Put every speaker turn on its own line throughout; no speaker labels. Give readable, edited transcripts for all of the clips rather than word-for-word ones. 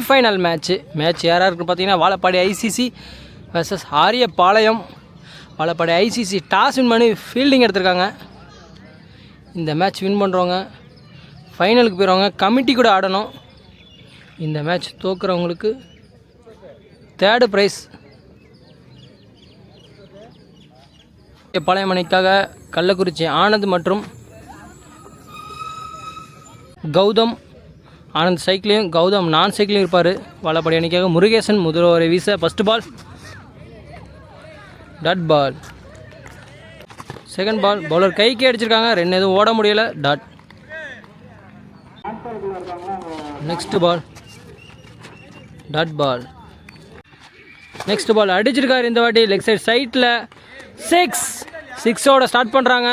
Semi-final match யாராக இருக்குன்னு பார்த்தீங்கன்னா Vazhapadi ICC versus Ariyapalayam. Vazhapadi ICC toss win பண்ணி ஃபீல்டிங் எடுத்திருக்காங்க. இந்த மேட்ச் வின் பண்ணுறவங்க ஃபைனலுக்கு போயிடுவாங்க. கமிட்டி கூட ஆடணும். இந்த மேட்ச் தோக்குறவங்களுக்கு 3rd ப்ரைஸ். பாளையம் அணிக்காக கள்ளக்குறிச்சி ஆனந்த் மற்றும் கௌதம். ஆனந்த் சைக்கிளையும் கௌதம் நான் சைக்கிளையும் இருப்பார். வாழப்பாடி அணிக்காக முருகேசன் முதல் ஓவரை வீச first ball dot ball. Second ball bowler கைக்கு அடிச்சிருக்காங்க. 2 எதுவும் ஓட முடியலை. Dot. Next ball dot ball. Next ball அடிச்சிருக்காரு இந்த வாட்டி லெக் சைட் சைட்டில் 6 ஸ்டார்ட் பண்ணுறாங்க.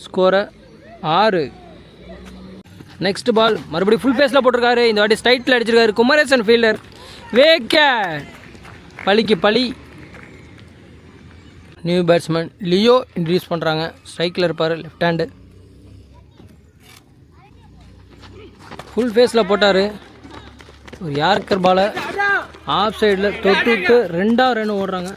ஸ்கோரை 6. நெக்ஸ்ட் பால் மறுபடியும் ஃபுல் ஃபேஸில் போட்டிருக்காரு. இந்த வாட்டி ஸ்ட்ரைட்டில் அடிச்சிருக்காரு குமரேசன் ஃபீல்டர். விக்கெட். பலிக்கு பலி. நியூ பேட்ஸ்மேன் லியோ இன்ட்ரடியூஸ் பண்ணுறாங்க. ஸ்ட்ரைக்கில் இருப்பார். Left hand. ஃபுல் ஃபேஸில் போட்டார். ஒரு யார்கர் பாலை ஆஃப் சைடில் தொட்டு விட்டு 2வது ரன் ஓடுறாங்க.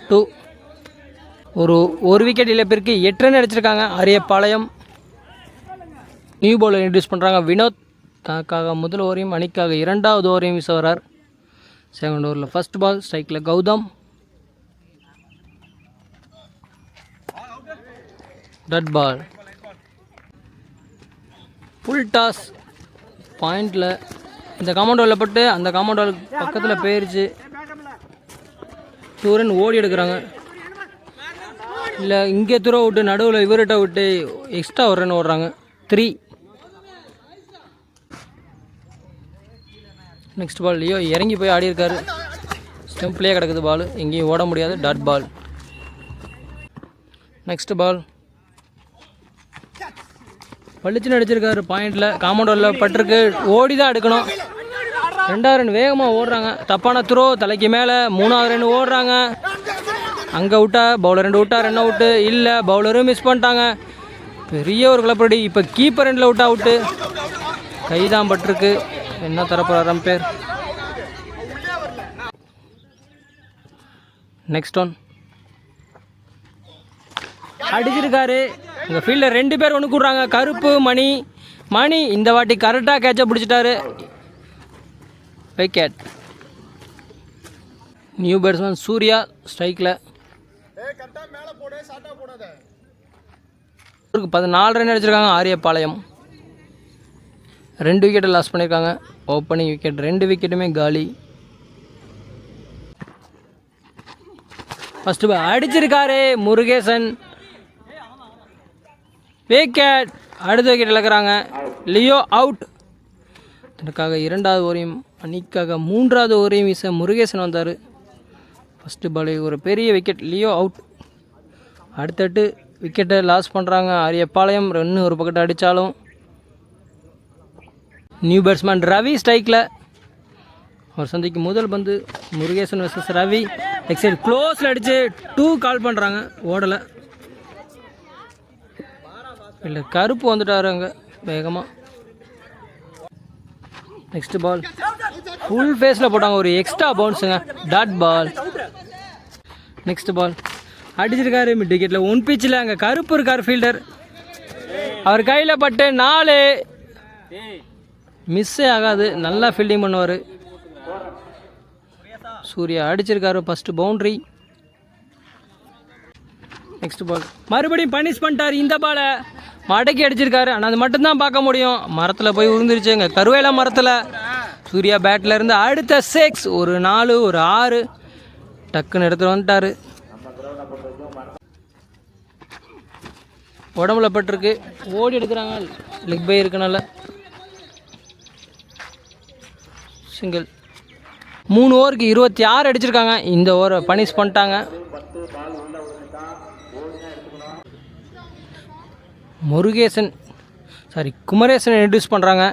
2. ஒரு விக்கெட் இழப்பிற்கு 8 ரன் அடிச்சிருக்காங்க ஆரியபாளையம். நியூ பவுலர் இன்ட்ரடியூஸ் பண்ணுறாங்க வினோத். தனக்காக முதல் ஓவரையும் அணிக்காக 2வது ஓவரையும் வீச வரார். செகண்ட் ஓவரில் ஃபஸ்ட் பால் ஸ்ட்ரைக்கில் Gautham. Dot ball. Full toss பாயிண்டில் இந்த காம்பவுண்டில் பட்டு அந்த காம்பவுண்ட் பக்கத்தில் போயிடுச்சு. 2 ரன் ஓடி எடுக்கிறாங்க. இல்லை இங்கே துற விட்டு நடுவில் இவர்கிட்ட விட்டு எக்ஸ்ட்ரா 1 ரன் ஓடுறாங்க. 3. நெக்ஸ்ட் பால் லியோ இறங்கி போய் ஆடி இருக்காரு. ஸ்டெம்ப்லேயே கிடக்குது பால். எங்கேயும் ஓட முடியாது. Dot ball. நெக்ஸ்ட் பால் பளிச்சுன்னு அடிச்சிருக்காரு. பாயிண்டில் காம்பவுண்டில் பட்டிருக்கு. ஓடி தான் எடுக்கணும். 2வது ரன் வேகமாக ஓடுறாங்க. தப்பான த்ரோ தலைக்கு மேலே. 3வது ரன் ஓடுறாங்க. அங்கே விட்டா பவுலர் 2 விட்டா ரன் அவுட்டு. இல்லை பவுலரும் மிஸ் பண்ணிட்டாங்க. பெரிய ஒரு குழப்படி. இப்போ கீப்பர் 2 விட்டா அவுட்டு. கைதான் பட்டிருக்கு. என்ன தரப்போகிறார் அம்பேர். நெக்ஸ்ட் ஒன் அடிச்சிருக்காரு. இந்த ஃபீல்டில் 2 பேர் ஒன்று கூடுறாங்க. கருப்பு மணி இந்த வாட்டி கரெக்டாக கேட்சை பிடிச்சிட்டாரு. விக்கெட். நியூ பேட்ஸ்மேன் சூர்யா ஸ்ட்ரைக்கில். 14 ரன் அடிச்சிருக்காங்க ஆரியபாளையம். 2 விக்கெட்டை லாஸ் பண்ணியிருக்காங்க. ஓப்பனிங் விக்கெட் 2 விக்கெட்டுமே காலி. ஃபஸ்ட்டு பால் அடிச்சிருக்காரு முருகேசன். விக்கெட். அடுத்த விக்கெட் இழக்கிறாங்க. Leo out. தனக்காக 2வது ஓவரையும் அணிக்காக 3வது ஓவரையும் வீச முருகேசன் வந்தார். ஃபஸ்ட்டு பால் ஒரு பெரிய விக்கெட். Leo out. அடுத்தட்டு விக்கெட்டை லாஸ் பண்ணுறாங்க ஆரியபாளையம். ரன்னு ஒரு பக்கெட் அடித்தாலும் நியூ பேட்ஸ்மேன் ரவி ஸ்ட்ரைக்கில். அவர் சந்திக்கு முதல் பந்து Murugesan versus Ravi. Leg side க்ளோஸில் அடித்து 2 கால் பண்ணுறாங்க. ஓடலை. இல்லை கருப்பு வந்துட்டார் அங்கே வேகமாக. நெக்ஸ்ட் பால் ஃபுல் ஃபேஸில் போட்டாங்க. ஒரு எக்ஸ்ட்ரா பவுன்ஸுங்க. Dot ball. நெக்ஸ்ட் பால் அடிச்சிருக்காரு மிட் விக்கெட்டில். 1 பிச்சில் அங்கே கருப்பு இருக்கார் ஃபீல்டர். அவர் கையில் பட்டு 4. மிஸ்ஸே ஆகாது. நல்லா ஃபீல்டிங் பண்ணுவார். சூர்யா அடிச்சிருக்காரு ஃபஸ்ட்டு பவுண்ட்ரி. நெக்ஸ்ட் பால் மறுபடியும் பனிஷ் பண்ணிட்டார். இந்த பாலை மடக்கி அடிச்சிருக்காரு. ஆனால் அது மட்டும்தான் பார்க்க முடியும். மரத்தில் போய் உருந்துருச்சுங்க. கருவேல மரத்தில். சூர்யா பேட்டில் இருந்து அடுத்த 6. ஒரு 4 ஒரு 6 டக்குன்னு எடுத்துகிட்டு வந்துட்டார். உடம்புல பட்டிருக்கு. ஓடி எடுக்கிறாங்க. லெக் பை இருக்கனால சிங்கிள். 3 ஓவருக்கு 26 அடிச்சிருக்காங்க. இந்த ஓவரை பனிஷ் பண்ணிட்டாங்க. குமரேசன் இன்ட்ரடியூஸ் பண்ணுறாங்க.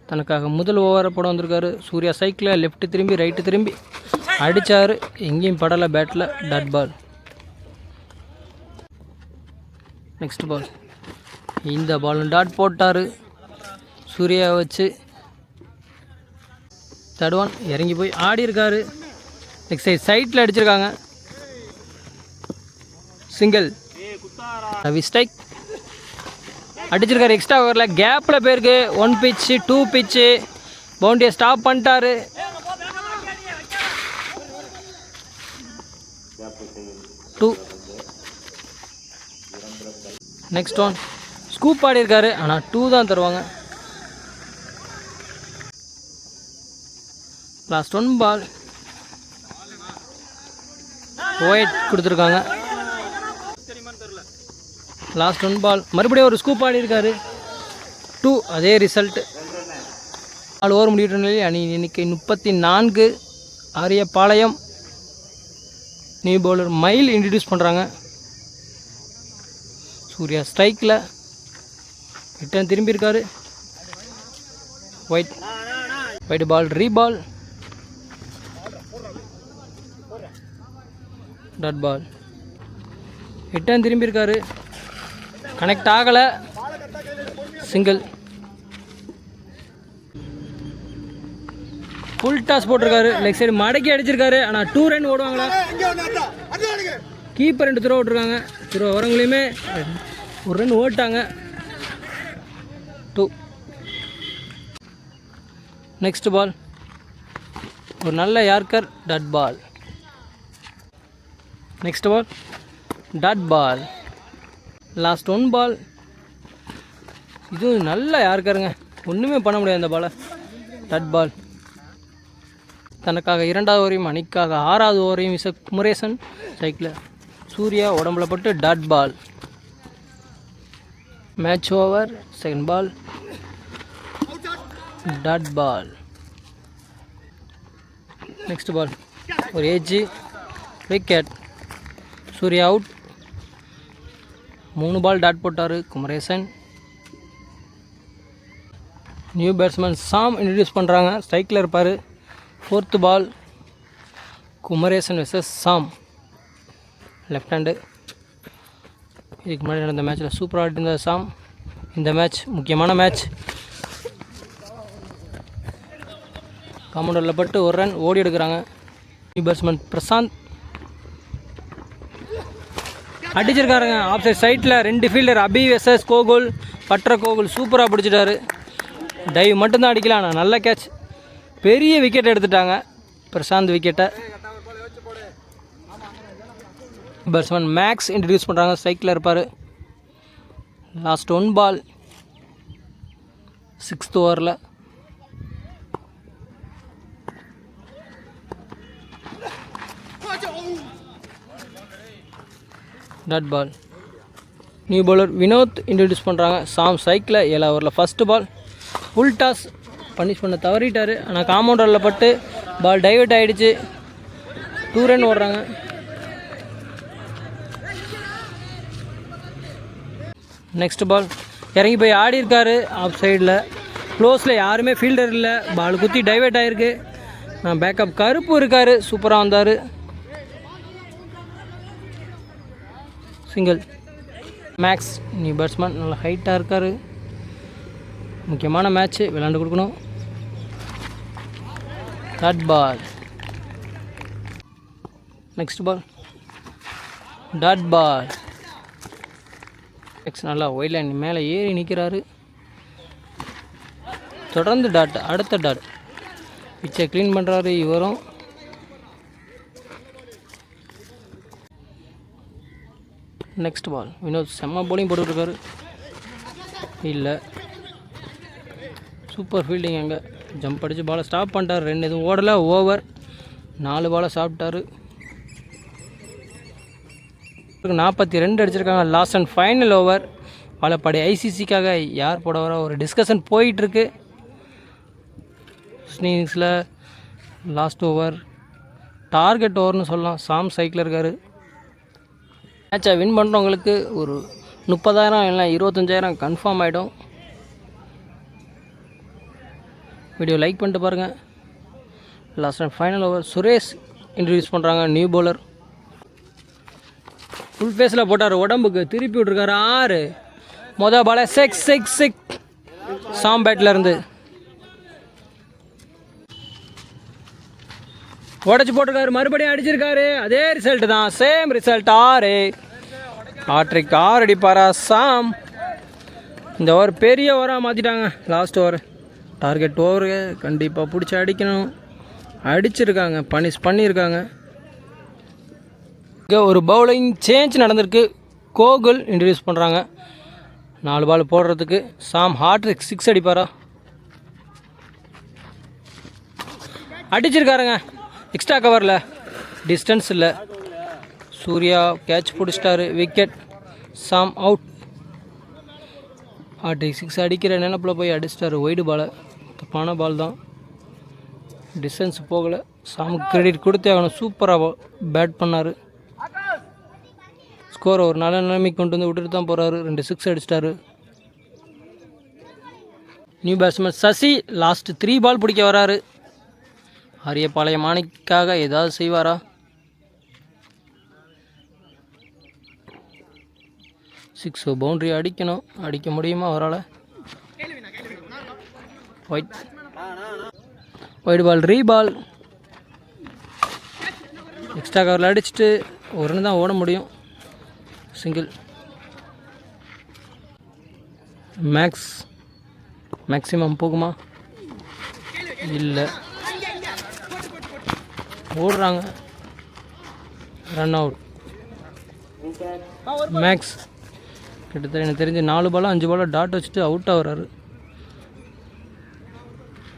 தனக்காக முதல் ஓவரை போட வந்திருக்காரு. சூர்யா சைக்கிளில் லெஃப்ட் திரும்பி ரைட்டு திரும்பி அடித்தார். எங்கேயும் படலை பேட்டில். Dot ball. Next ball. இந்த பாலும் டாட் போட்டார் சூர்யா வச்சு. தேர்ட் ஒன் இறங்கி போய் ஆடி இருக்காரு. நெக்ஸ்ட் சைட்டில் அடிச்சிருக்காங்க. சிங்கிள். ரவி ஸ்ட்ரைக் அடிச்சிருக்காரு. எக்ஸ்ட்ரா ஓவரில் கேப்பில் பேருக்கு 1 pitch 2 pitch பவுண்டரியை ஸ்டாப் பண்ணிட்டாரு. டூ. நெக்ஸ்ட் ஒன் ஸ்கூப் ஆடி இருக்காரு. ஆனால் 2 தான் தருவாங்க. லாஸ்ட் ஒன் பால் ஒயிட் கொடுத்துருக்காங்க. லாஸ்ட் ஒன் பால் மறுபடியும் ஒரு ஸ்கூப் ஆடி இருக்காரு. 2. அதே ரிசல்ட். 4 ஓவர் முடிவிட்ட நிலையில் அணி எண்ணிக்கை 34. ஆரியபாளையம் நியூ பவுலர் மைல் இன்ட்ரடியூஸ் பண்ணுறாங்க. சூர்யா ஸ்ட்ரைக்கில் ரிட்டர்ன் திரும்பியிருக்காரு. Wide ball reball. Dot ball return திரும்பியிருக்காரு. கனெக்ட் ஆகலை. சிங்கிள். ஃபுல் டாஸ் போட்டிருக்காரு. லெக் சைடு மடக்கி அடிச்சிருக்காரு. ஆனால் 2 ரன் ஓடுவாங்களா? கீப்பர் 2 த்ரோ விட்டுருக்காங்க. த்ரோ வரவங்களையுமே 1 ரன் ஓட்டாங்க. 2. நெக்ஸ்ட் பால் ஒரு நல்ல yorker. Dot ball. Next ball dot ball. Last one ball. இது நல்ல யாருக்காருங்க, ஒன்றுமே பண்ண முடியாது அந்த பாலை. Dot ball. தனக்காக 2வது ஓவரையும் அணிக்காக 6வது ஓவரையும் விச குமரேசன் சைக்கிள். சூர்யா உடம்புல பட்டு dot ball. Match over. Second ball dot ball. Next ball ஒரு edge wicket. Surya out. 3 ball dot போட்டார் Kumaresan. New batsman Sam introduce பண்ணுறாங்க. ஸ்ட்ரைக்கில் இருப்பார். 4th ball Kumaresan versus Sam. Left hand. இதுக்கு முன்னாடி நடந்த மேட்ச்சில் சூப்பராக ஆடிருந்த சாம். இந்த மேட்ச் முக்கியமான மேட்ச். காம்பவுண்டரில் பட்டு 1 ரன் ஓடி எடுக்கிறாங்க. நியூ பேட்ஸ்மேன் பிரசாந்த் அடிச்சிருக்காருங்க. ஆஃப் சைட்டில் 2 ஃபீல்டர் அபி வெர்சஸ் கோகுல். பற்ற கோகுல் சூப்பராக பிடிச்சிட்டாரு. டைவ் மட்டும்தான் அடிக்கலாம். ஆனால் நல்ல கேட்ச். பெரிய விக்கெட் எடுத்துட்டாங்க பிரசாந்த் விக்கெட்டை. பேட்ஸ்மேன் மேக்ஸ் இன்ட்ரடியூஸ் பண்ணுறாங்க. ஸ்ட்ரைக்கில் இருப்பார். லாஸ்ட் ஒன் பால் 6th ஓவரில். டாட் பால். நியூ பவுலர் வினோத் இன்ட்ரடியூஸ் பண்ணுறாங்க. சாம் சைக்கிள் 7வது ஓவரில். First ball full toss punish பண்ண தவறிட்டார். ஆனால் காம்பவுண்டரில் பட்டு பால் டைவர்ட் ஆகிடுச்சு. 2 ரன் ஓடுறாங்க. நெக்ஸ்ட் பால் இறங்கி போய் ஆடி இருக்காரு. ஆஃப் சைடில் க்ளோஸில் யாருமே ஃபீல்டர் இல்லை. பால் குத்தி டைவர்ட் ஆகிருக்கு. பேக்கப் கருப்பு இருக்கார். சூப்பராக வந்தார். சிங்கிள். மேக்ஸ் நியூ பேட்ஸ்மேன் நல்லா ஹைட்டாக இருக்கார். முக்கியமான மேட்ச்சு விளாண்டு கொடுக்கணும். Dot ball. Next ball dot ball. Max நல்லா ஒயிட் லைன் மேலே ஏறி நிற்கிறாரு. தொடர்ந்து டாட். அடுத்த டாட். பிச்சை க்ளீன் பண்ணுறாரு இவரும். நெக்ஸ்ட் பால் வினோத் செம்ம போலிங் போட்டுருக்காரு. இல்லை சூப்பர் ஃபீல்டிங். அங்கே ஜம்ப் அடித்து பாலை ஸ்டாப் பண்ணிட்டார். 2 எதுவும் ஓடலை. ஓவர். 4 பாலை சாப்பிட்டாரு. 42 அடிச்சிருக்காங்க. Last and final over. Vazhapadi ஐசிசிக்காக யார் போட வர ஒரு டிஸ்கஷன் போயிட்டுருக்கு. இன்னிங்ஸில் லாஸ்ட் ஓவர் டார்கெட் ஓவர்னு சொல்லலாம். சாம் சைக்கிள் இருக்கார். மேட்சை வின் பண்ணுறவங்களுக்கு ஒரு 30,000 இல்லை 25,000 கன்ஃபார்ம் ஆகிடும். வீடியோ லைக் பண்ணிட்டு பாருங்கள். Last and final over Suresh introduce பண்ணுறாங்க. New bowler. ஃபுல் ஃபேஸில் போட்டார், உடம்புக்கு திருப்பி விட்ருக்காரு 6. மொதல் பால 6 சாம் பேட்லேருந்து உடச்சி போட்டிருக்காரு, மறுபடியும் அடிச்சிருக்காரு. அதே ரிசல்ட் தான், சேம் ரிசல்ட் 6. ஆட்ரிக் 6 அடிப்பாரா சாம். இந்த ஓவர் பெரிய ஓவராக மாற்றிட்டாங்க. லாஸ்ட் ஓவர் டார்கெட் ஓவரு கண்டிப்பாக பிடிச்சி அடிக்கணும். அடிச்சிருக்காங்க, பனிஷ் பண்ணியிருக்காங்க. இங்கே ஒரு பவுலிங் சேஞ்ச் நடந்திருக்கு. கோகுல் இன்ட்ரடியூஸ் பண்ணுறாங்க 4 பால் போடுறதுக்கு. சாம் ஹாட்ரிக் 6 அடிப்பாரா? அடிச்சிருக்காருங்க, எக்ஸ்ட்ரா கவரில், டிஸ்டன்ஸ் இல்லை. சூர்யா கேட்ச் பிடிச்சிட்டாரு, விக்கெட். Sam out. ஹாட்ரிக் 6 அடிக்கிற நினப்பில் போய் அடிச்சிட்டாரு. ஒய்டு பாலை, தப்பான பால் தான், டிஸ்டன்ஸ் போகலை. சாமுக்கு கிரெடிட் கொடுத்தே ஆகணும், சூப்பராக பேட் பண்ணார். ஸ்கோரை ஒரு நல்ல நிலைமைக்கு கொண்டு வந்து விட்டுட்டு தான் போகிறாரு. 2 6 அடிச்சிட்டாரு. நியூ பேட்ஸ்மேன் சசி லாஸ்ட் 3 பால் பிடிக்க வராரு. அரியபாளையம் மாணிக்காக ஏதாவது செய்வாரா? 6 பவுண்ட்ரி அடிக்கணும். அடிக்க முடியுமா அவரால்? White ball, ரீபால். எக்ஸ்ட்ரா கவரில் அடிச்சுட்டு ஒரு ரன் தான் ஓட முடியும். சிங்கிள். மேக்ஸிமம் போகுமா? இல்லை, ஓடுறாங்க. Run out. மேக்ஸ் கிட்டத்தட்ட எனக்கு தெரிஞ்சு 4 பாலோ 5 பாலோ டாட் வச்சுட்டு அவுட் ஆகுறாரு.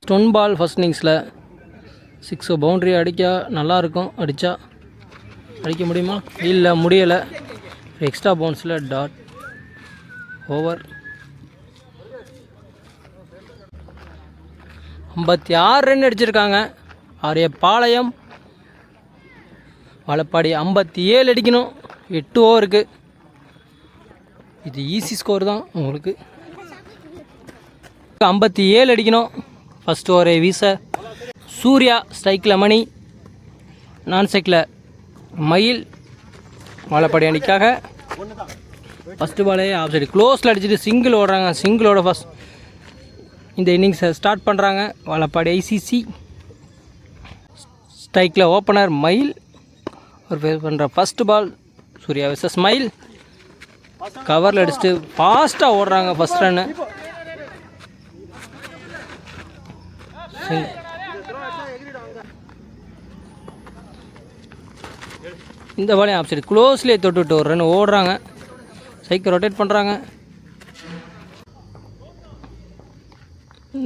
ஸ்டொன் பால் ஃபர்ஸ்ட் இன்னிங்ஸில் 6 பவுண்ட்ரி அடிக்க நல்லாயிருக்கும். அடிக்க முடியுமா? இல்லை, முடியலை. எக்ஸ்ட்ரா பவுன்ஸில் டாட். ஓவர். 56 ரன் அடிச்சிருக்காங்க. ஆரியபாளையம். வாழப்பாடி 57 அடிக்கணும். 8 ஓவருக்கு. இது ஈஸி ஸ்கோர் தான் உங்களுக்கு. 57 அடிக்கணும். ஃபஸ்ட் ஓவரை வீச சூர்யா. ஸ்ட்ரைக்கில் மணி, நான் ஸ்ட்ரைக்கில் மயில். வாழப்பாடி அணிக்காக ஃபஸ்ட்டு பாலே ஆஃப் சைடு க்ளோஸில் அடிச்சுட்டு சிங்கிள் ஓடுறாங்க. சிங்கிளோட ஃபஸ்ட் இந்த இன்னிங்ஸை ஸ்டார்ட் பண்ணுறாங்க வாழப்பாடி ஐசிசி. ஸ்ட்ரைக்கில் ஓப்பனர் மயில் ஒரு ஃபேஸ் பண்ணுற ஃபஸ்ட்டு பால். சூர்யா வெர்சஸ் மயில். கவரில் அடிச்சுட்டு ஃபாஸ்ட்டாக ஓடுறாங்க. First run. இந்த பாலையும் ஆஃப் சைடு க்ளோஸ்லேயே தொட்டுவிட்டு ஒரு ரன் ஓடுறாங்க. சைக்கிள் ரொட்டேட் பண்ணுறாங்க.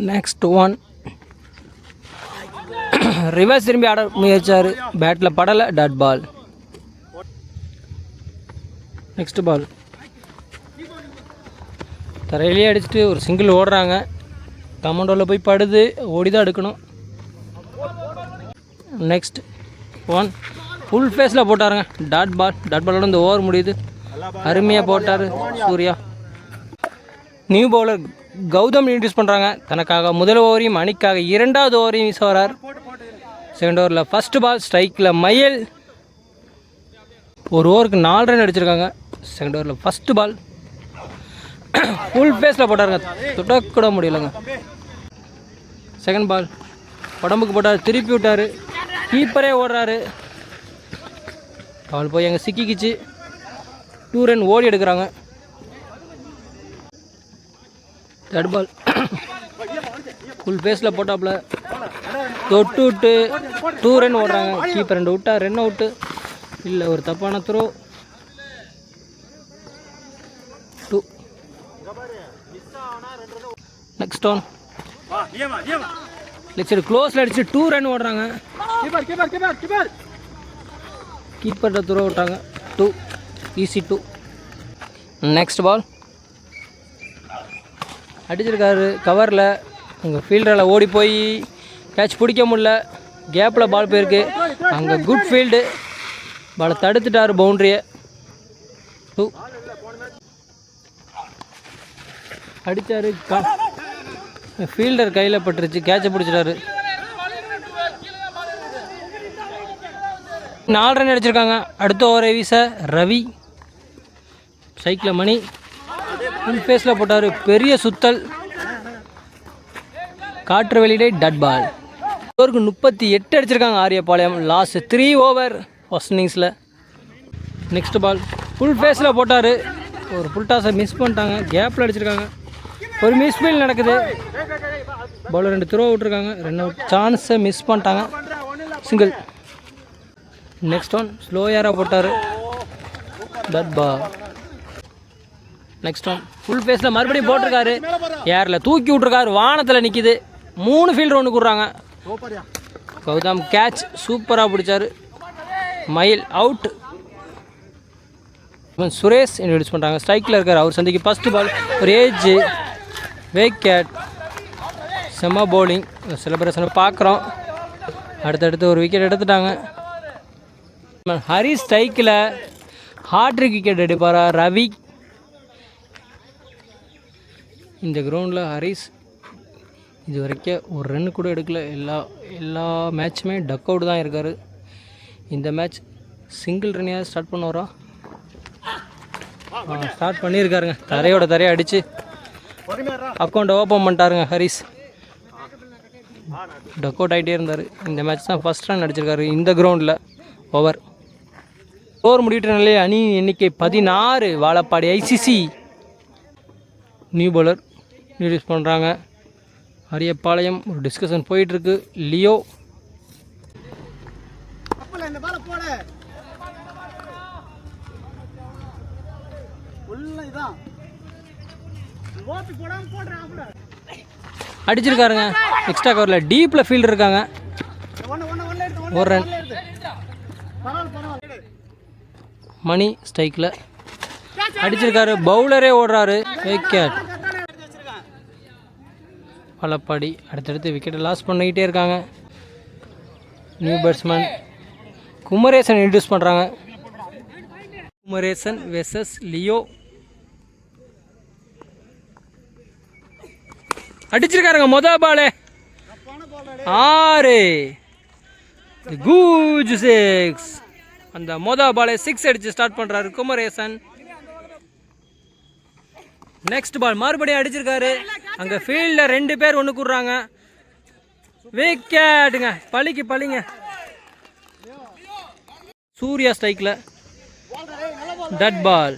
Next one. ரிவர்ஸ் திரும்பி ஆட முயற்சிச்சார், பேட்டில் படலை. Dot ball. நெக்ஸ்ட் பால் தரையிலேயே அடிச்சுட்டு ஒரு சிங்கிள் ஓடுறாங்க. கமாண்டோவில் போய் படுது, ஓடி தான் எடுக்கணும். Next one. ஃபுல் ஃபேஸில் போட்டாருங்க. டாட் பாலோட இந்த ஓவர் முடியுது. அருமையாக போட்டார் Surya. New bowler Gautham introduce பண்ணுறாங்க. தனக்காக முதல் ஓவரையும் அணிக்காக 2வது ஓவரையும் வீச வரார். செகண்ட் ஓவரில் ஃபஸ்ட்டு பால். ஸ்ட்ரைக்கில் மயில். ஒரு ஓவருக்கு 4 ரன் அடிச்சிருக்காங்க. செகண்ட் ஓவரில் ஃபஸ்ட்டு பால். ஃபுல் ஃபேஸில் போட்டாருங்க, தொடக்கூட முடியலைங்க. செகண்ட் பால் உடம்புக்கு போட்டார், திருப்பி விட்டார். கீப்பரே ஓடுறாரு. அவள் போய் எங்கே சிக்கிக்கிச்சு. 2 ரன் ஓடி எடுக்கிறாங்க. தேர்ட் பால் ஃபுல் ஃபேஸில் போட்டாப்புல தொட்டு விட்டு 2 ரன் ஓடுறாங்க. கீப்பர் 2 விட்டா ரன் அவுட்டு. இல்லை, ஒரு தப்பான throw. 2. Next one. Leg side க்ளோஸில் அடிச்சு 2 ரன் ஓடுறாங்க. கீப்பர்கிட்ட த்ரோ விட்டாங்க. 2. ஈஸி 2. நெக்ஸ்ட் பால் அடிச்சிருக்காரு கவரில். உங்கள் ஃபீல்டரில் ஓடி போய் கேட்ச் பிடிக்க முடியல. கேப்பில் பால் போயிருக்கு. அங்கே குட் ஃபீல்டு. பாலை தடுத்துட்டார் பவுண்ட்ரியை. 2. அடித்தார். ஃபீல்டர் கையில் பட்டுருச்சு, கேட்சை பிடிச்சிட்டாரு. 4 ரன் அடிச்சிருக்காங்க. அடுத்த ஓவரை வீச ரவி. ஸ்ட்ரைக்கில் மணி ஃபுல் ஃபேஸில் போட்டார், பெரிய சுத்தல், காற்று வெளியிடை, டட் பால். ஓவருக்கு 38 அடிச்சிருக்காங்க ஆரியபாளையம். லாஸ்ட் 3 ஓவர் ஃபர்ஸ்ட் இன்னிங்ஸில். நெக்ஸ்ட் பால் ஃபுல் ஃபேஸில் போட்டார், ஒரு ஃபுல் டாஸை மிஸ் பண்ணிட்டாங்க, கேப்பில் அடிச்சிருக்காங்க. ஒரு மிஸ்ஃபீல்ட் நடக்குது, பவுலர் 2 த்ரோ விட்டுருக்காங்க, 2 சான்ஸை மிஸ் பண்ணிட்டாங்க, சிங்கிள். நெக்ஸ்ட் ஒன் ஸ்லோ ஏராக போட்டார், டட் பால். நெக்ஸ்ட் ஒன் ஃபுல் ஃபேஸில் மறுபடியும் போட்டிருக்காரு, ஏரில் தூக்கி விட்ருக்காரு, வானத்தில் நிற்கிது, 3 ஃபீல்டர் ஒன்று கொடுறாங்க. கௌதம் கேட்ச் சூப்பராக பிடிச்சார், மயில் அவுட். சுரேஷ் இன்ட்ரடியூஸ் பண்ணுறாங்க, ஸ்ட்ரைக்கில் இருக்கார், அவர் சந்திக்கு ஃபஸ்ட்டு பால், ஒரு ஏஜ் விக்கெட், செம்ம பவுலிங், செலிப்ரேஷனை பார்க்குறோம். அடுத்தடுத்து ஒரு விக்கெட் எடுத்துட்டாங்க. ஹரிஸ் ஸ்ட்ரைக்கில் ஹாட்ரிக் விக்கெட் எடுப்பாரா ரவி? இந்த கிரவுண்டில் ஹரிஸ் இது வரைக்கும் ஒரு ரன் கூட எடுக்கல, எல்லா மேட்சுமே டக் அவுட் தான் இருக்கார். இந்த மேட்ச் சிங்கிள் ரன்னையாக ஸ்டார்ட் பண்ணுவாரா? ஸ்டார்ட் பண்ணியிருக்காருங்க, தரையை அடித்து அக்கௌண்ட்டை ஓப்பன் பண்ணிட்டாருங்க ஹரிஸ். டக் அவுட் ஆகிட்டே இருந்தார். இந்த மேட்ச் தான் ஃபஸ்ட் ரன் அடிச்சிருக்காரு இந்த கிரவுண்டில். ஓவர் முடிவிட்டனாலே அணி எண்ணிக்கை 16. Vazhapadi ICC new bowler introduce பண்ணுறாங்க. ஆரியபாளையம் ஒரு டிஸ்கஷன் போயிட்டுருக்கு. லியோ அடிச்சிருக்காருங்க, எக்ஸ்ட்ரா கவரில் டீப்பில் ஃபீல்டர் இருக்காங்க, ஒரு ரன். மணி ஸ்ட்ரைக்கில் அடிச்சிருக்காரு, பவுலரே ஓடுறாரு, விக்கெட். வாழப்பாடி அடுத்தடுத்து விக்கெட்டை லாஸ் பண்ணிக்கிட்டே இருக்காங்க. நியூ பேட்ஸ்மேன் குமரேசன் இன்ட்ரடியூஸ் பண்ணுறாங்க. Kumaresan versus Leo. அடிச்சிருக்காருங்க மொதல் பாலே 6, கூஜ் 6. அந்த மொதல் பாலே 6 அடித்து ஸ்டார்ட் பண்ணுறாரு குமரேசன். நெக்ஸ்ட் பால் மறுபடியும் அடிச்சிருக்காரு, அங்கே ஃபீல்டில் 2 பேர் ஒன்று கூடுறாங்க, விக்கெட்டுங்க, பழிங்க. சூர்யா ஸ்ட்ரைக்கில் டட் பால்.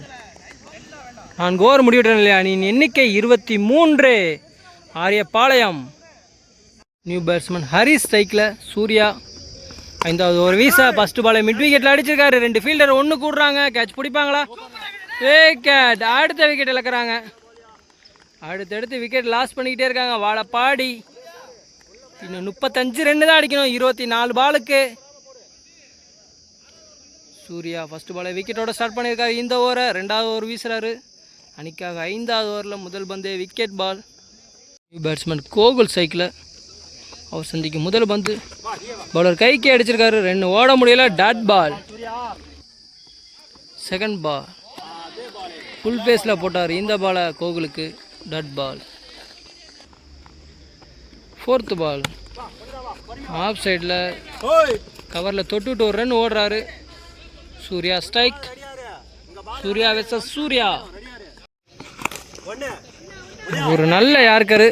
4 ஓவர் முடிவிட்டேன் இல்லையா, நீ எண்ணிக்கை 23. ஆரியபாளையம் நியூ பேட்ஸ்மேன் ஹரிஸ் ஸ்ட்ரைக்கில், சூர்யா 5வது ஓவர் வீச ஃபஸ்ட்டு பாலை மிட் விக்கெட்டில் அடிச்சிருக்காரு, 2 ஃபீல்டர் ஒன்று கூடுறாங்க, கேட்ச் பிடிப்பாங்களா? விக்கெட். அடுத்த விக்கெட் இழக்கிறாங்க, அடுத்தடுத்து விக்கெட் லாஸ் பண்ணிக்கிட்டே இருக்காங்க. வாழப்பாடி இன்னும் 35 ரன் தான் அடிக்கணும் 24 பாலுக்கு. சூர்யா ஃபஸ்ட்டு பாலை விக்கெட்டோட ஸ்டார்ட் பண்ணியிருக்காரு இந்த ஓவரை. 2வது ஓவர் வீசுகிறாரு அணிக்காக. 5வது ஓவரில் முதல் பந்து wicket ball. New batsman Gokul சைக்கிள், அவர் சந்திக்கு முதல் பந்து, பவுலர் கைக்கு அடிச்சிருக்காரு, 2 ஓட முடியல, dot ball. Second ball full ஃபேஸில் போட்டார் இந்த பாலை கோகுலுக்கு, dot ball. 4th ball of சைடில் கவரில் தொட்டுட்டு ஒரு ரன் ஓடுறாரு. Surya strike, Surya versus Surya. ஒரு நல்ல யார்கரு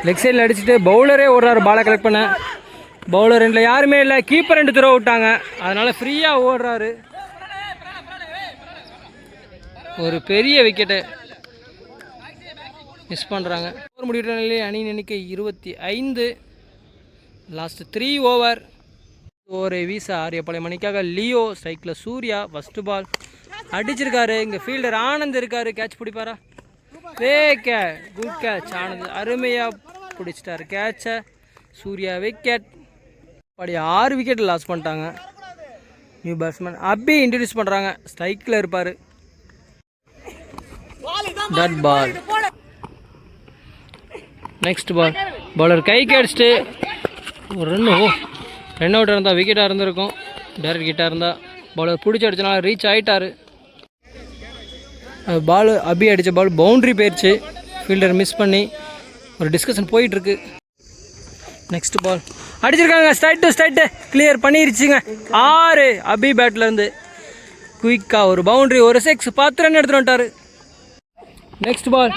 லெக் சைடில் அடிச்சுட்டு பவுலரே ஓடுறாரு பாலை கலெக்ட் பண்ண. பவுலர் 2 யாருமே இல்லை, கீப்பர் 2 த்ரோ விட்டாங்க, அதனால் ஃப்ரீயாக ஓடுறாரு. ஒரு பெரிய விக்கெட்டு மிஸ் பண்ணுறாங்க. ஓவர் முடிவிட்டே அணியின் எண்ணிக்கை 25. Last 3 over. ஒரு வீச ஆரியபாளையம் மணிக்காக லியோ ஸ்ட்ரைக்கில் சூர்யா. ஃபஸ்ட்டு பால் அடிச்சிருக்காரு, இங்கே ஃபீல்டர் ஆனந்த் இருக்காரு, கேட்ச் பிடிப்பாரா? Good catch. ஆனந்த் அருமையாக பிடிச்சிட்டாரு கேட்சை. சூர்யா விக்கெட். அப்படி 6 விக்கெட் லாஸ் பண்ணிட்டாங்க. நியூ பேட்ஸ்மேன் அபி இன்ட்ரடியூஸ் பண்ணுறாங்க, ஸ்ட்ரைக்கில் இருப்பார், dot ball. Next ball bowler கைக்கு அடிச்சுட்டு ஒரு ரன் அவுட் இருந்தால் விக்கெட்டாக இருந்திருக்கும், டேரக்ட் கிட்டாக இருந்தால். பவுலர் பிடிச்சி அடிச்சனால ரீச் ஆகிட்டார். பால் அபி அடித்த பால் பவுண்ட்ரி போயிடுச்சு, ஃபீல்டர் மிஸ் பண்ணி. ஒரு டிஸ்கஷன் போயிட்டுருக்கு. நெக்ஸ்ட் பால் அடிச்சிருக்காங்க, ஸ்ட்ரைட்டு கிளியர் பண்ணிருச்சுங்க. 6 அபி பேட்லேருந்து. குயிக்காக ஒரு பவுண்ட்ரி ஒரு 6 10 ரன் எடுத்துகிட்டு வந்துட்டார். நெக்ஸ்ட் பால்,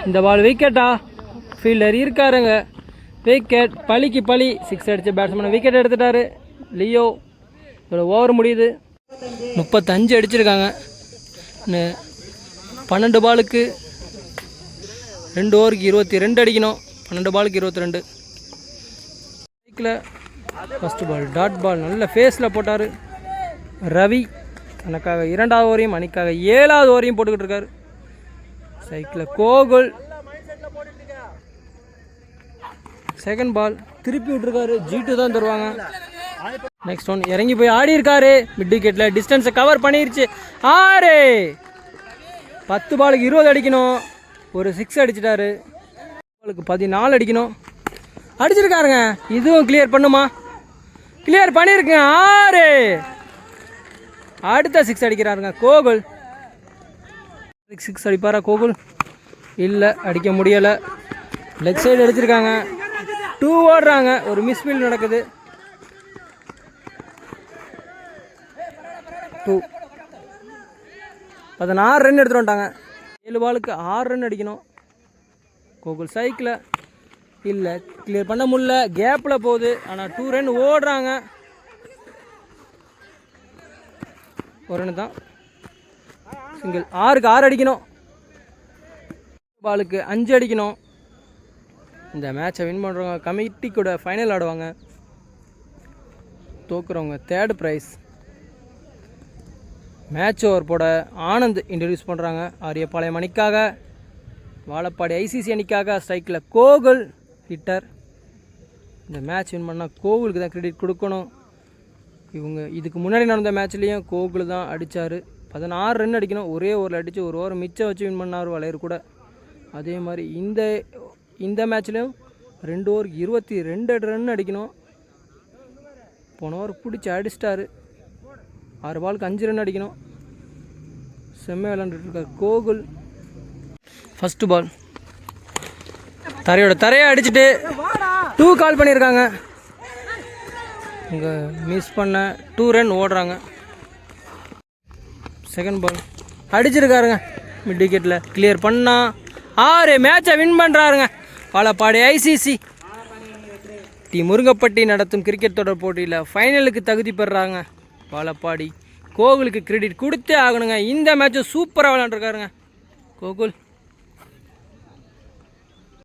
இந்த பால் விக்கெட்டா? ஃபீல்டர் இருக்காருங்க, விக்கெட். பழிக்கு பழி, 6 அடித்த பேட்ஸ்மேனை விக்கெட் எடுத்துட்டாரு லியோ. இதோட ஓவர் முடியுது. 35 அடிச்சிருக்காங்க. 12 பாலுக்கு 2 ஓவருக்கு 22 அடிக்கணும். 12 பாலுக்கு 22. சைக்கில் ஃபஸ்ட்டு பால் டாட் பால் நல்ல ஃபேஸில் போட்டார் ரவி. தனக்காக 2வது ஓவரையும் அணிக்காக 7வது ஓவரையும் போட்டுக்கிட்டு இருக்காரு. சைக்கிளில் கோகுல். செகண்ட் பால் திருப்பி விட்டுருக்காரு. G2 தான் தருவாங்க. நெக்ஸ்ட் ஒன் இறங்கி போய் ஆடி இருக்காரு. மிட் விக்கெட்டில் டிஸ்டன்ஸை கவர் பண்ணிருச்சு. 6. 10 பாலுக்கு 20 அடிக்கணும். ஒரு 6 அடிச்சிட்டாரு. பாலுக்கு 14 அடிக்கணும். அடிச்சிருக்காருங்க. இதுவும் கிளியர் பண்ணுமா? கிளியர் பண்ணியிருக்குங்க. 6. அடுத்த 6 அடிக்கிறாருங்க கோகுல். 6 அடிப்பாரா கோகுல்? இல்லை, அடிக்க முடியலை. லெக் சைடு அடிச்சிருக்காங்க. 2 ஓடுறாங்க. ஒரு மிஸ்ஃபீல்ட் நடக்குது. 2. 16 ரன் எடுத்துகிட்டு வந்துட்டாங்க. 7 பாலுக்கு 6 ரன் அடிக்கணும். கோகுல் சைக்கிள் இல்லை, கிளியர் பண்ண முடியல. கேப்பில் போகுது. ஆனால் 2 ரன் ஓடுறாங்க. ஒரு ரன் தான். சிங்கிள். 6க்கு 6 அடிக்கணும். பாலுக்கு 5 அடிக்கணும். இந்த மேட்சை வின் பண்ணுறவங்க கமிட்டி கூட ஃபைனல் ஆடுவாங்க. தோக்குறவங்க 3rd ப்ரைஸ். மேட்ச் ஓவர் போட ஆனந்த் இன்ட்ரடியூஸ் பண்ணுறாங்க. ஆரியபாளையம் அணிக்காக, வாழப்பாடி ICC அணிக்காக ஸ்ட்ரைக்கில் கோகுல் ஹிட்டர். இந்த மேட்ச் வின் பண்ணால் கோகுலுக்கு தான் கிரெடிட் கொடுக்கணும். இவங்க இதுக்கு முன்னாடி நடந்த மேட்ச்லேயும் கோகுல் தான் அடித்தார். 16 ரன் அடிக்கணும். ஒரே ஓவரில் அடித்து ஒரு ஓவர் மிச்சம் வச்சு வின் பண்ணார் வளையர் கூட. அதே மாதிரி இந்த மேட்ச்லேயும் 2 ஓவருக்கு 22 ரன் அடிக்கணும். போன ஓவர் பிடிச்சி அடிச்சிட்டாரு. 6 பாலுக்கு 5 ரன் அடிக்கணும். செம்ம விளாண்டுருக்கார் கோகுல். ஃபஸ்ட்டு பால் தரையை அடிச்சுட்டு 2 கால் பண்ணியிருக்காங்க. இங்கே மிஸ் பண்ண 2 ரன் ஓடுறாங்க. செகண்ட் பால் அடிச்சிருக்காருங்க. மிட் விக்கெட்டில் கிளியர் பண்ணால் 6. மேட்சை வின் பண்ணுறாருங்க வாழப்பாடி ICC. டி முருங்கப்பட்டி நடத்தும் கிரிக்கெட் தொடர் போட்டியில் ஃபைனலுக்கு தகுதி பெறுறாங்க வாழப்பாடி. கோகுலுக்கு கிரெடிட் கொடுத்தே ஆகணுங்க. இந்த மேட்சை சூப்பராக விளாண்டுருக்காருங்க கோகுல்.